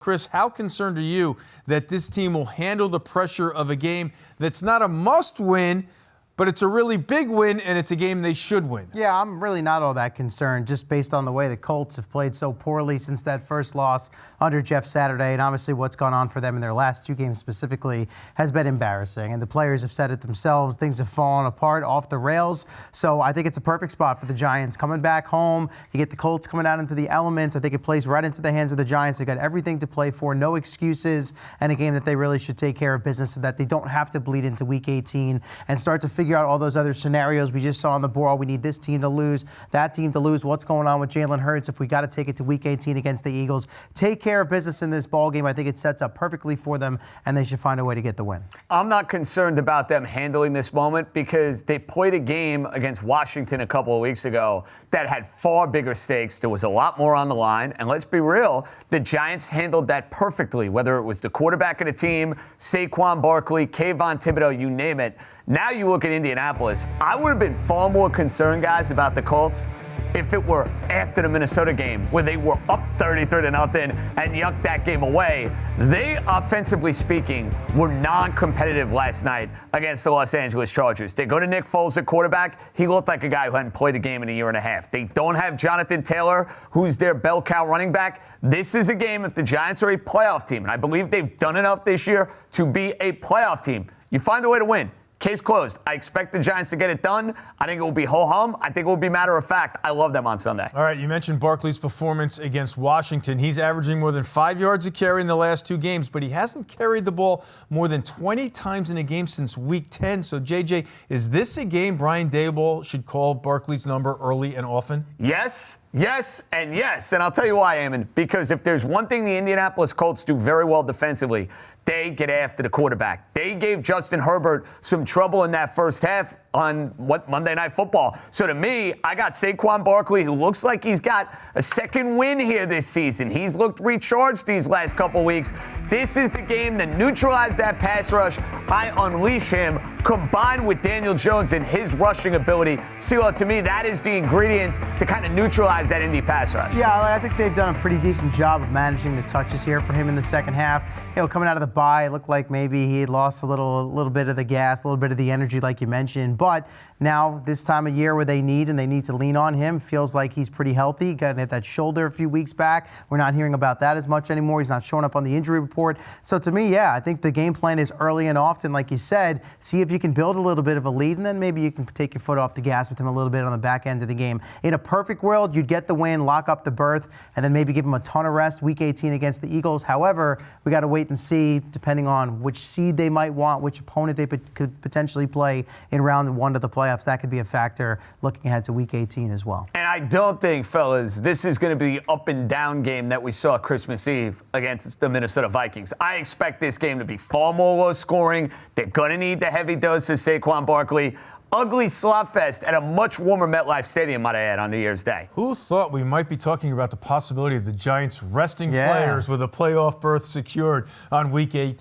Chris, how concerned are you that this team will handle the pressure of a game that's not a must-win, but it's a really big win, and it's a game they should win? Yeah, I'm really not all that concerned, just based on the way the Colts have played so poorly since that first loss under Jeff Saturday, and obviously what's gone on for them in their last two games specifically has been embarrassing. And the players have said it themselves. Things have fallen apart off the rails. So I think it's a perfect spot for the Giants. Coming back home, you get the Colts coming out into the elements. I think it plays right into the hands of the Giants. They've got everything to play for, no excuses, and a game that they really should take care of business so that they don't have to bleed into Week 18 and start to figure out all those other scenarios we just saw on the board. We need this team to lose, that team to lose. What's going on with Jalen Hurts? If we got to take it to Week 18 against the Eagles, take care of business in this ball game. I think it sets up perfectly for them, and they should find a way to get the win. I'm not concerned about them handling this moment because they played a game against Washington a couple of weeks ago that had far bigger stakes. There was a lot more on the line, and let's be real, the Giants handled that perfectly, whether it was the quarterback of the team, Saquon Barkley, Kayvon Thibodeau, you name it. Now you look at Indianapolis. I would have been far more concerned, guys, about the Colts if it were after the Minnesota game where they were up 33-0 and yucked that game away. They, offensively speaking, were non-competitive last night against the Los Angeles Chargers. They go to Nick Foles at quarterback. He looked like a guy who hadn't played a game in a year and a half. They don't have Jonathan Taylor, who's their bell cow running back. This is a game if the Giants are a playoff team, and I believe they've done enough this year to be a playoff team. You find a way to win. Case closed. I expect the Giants to get it done. I think it will be ho-hum. I think it will be matter of fact. I love them on Sunday. All right, you mentioned Barkley's performance against Washington. He's averaging more than 5 yards a carry in the last two games, but he hasn't carried the ball more than 20 times in a game since Week 10. So, JJ, is this a game Brian Daboll should call Barkley's number early and often? Yes, yes, and yes. And I'll tell you why, Eamon. Because if there's one thing the Indianapolis Colts do very well defensively, they get after the quarterback. They gave Justin Herbert some trouble in that first half on Monday Night Football. So to me, I got Saquon Barkley, who looks like he's got a second win here this season. He's looked recharged these last couple weeks. This is the game to neutralize that pass rush. I unleash him, combined with Daniel Jones and his rushing ability. So to me, that is the ingredients to kind of neutralize that Indy pass rush. Yeah, I think they've done a pretty decent job of managing the touches here for him in the second half. You know, coming out of the bye, it looked like maybe he had lost a little bit of the gas, a little bit of the energy, like you mentioned. But now, this time of year where they need to lean on him, feels like he's pretty healthy. Got hit that shoulder a few weeks back. We're not hearing about that as much anymore. He's not showing up on the injury report. So to me, yeah, I think the game plan is early and often, like you said, see if you can build a little bit of a lead, and then maybe you can take your foot off the gas with him a little bit on the back end of the game. In a perfect world, you'd get the win, lock up the berth, and then maybe give him a ton of rest Week 18 against the Eagles. However, we got to wait and see, depending on which seed they might want, which opponent they could potentially play in round one of the playoffs. That could be a factor looking ahead to Week 18 as well. And I don't think, fellas, this is going to be the up and down game that we saw Christmas Eve against the Minnesota Vikings. I expect this game to be far more low scoring. They're going to need the heavy dose of Saquon Barkley. Ugly slot fest at a much warmer MetLife Stadium, might I add, on New Year's Day. Who thought we might be talking about the possibility of the Giants resting players with a playoff berth secured on Week 18?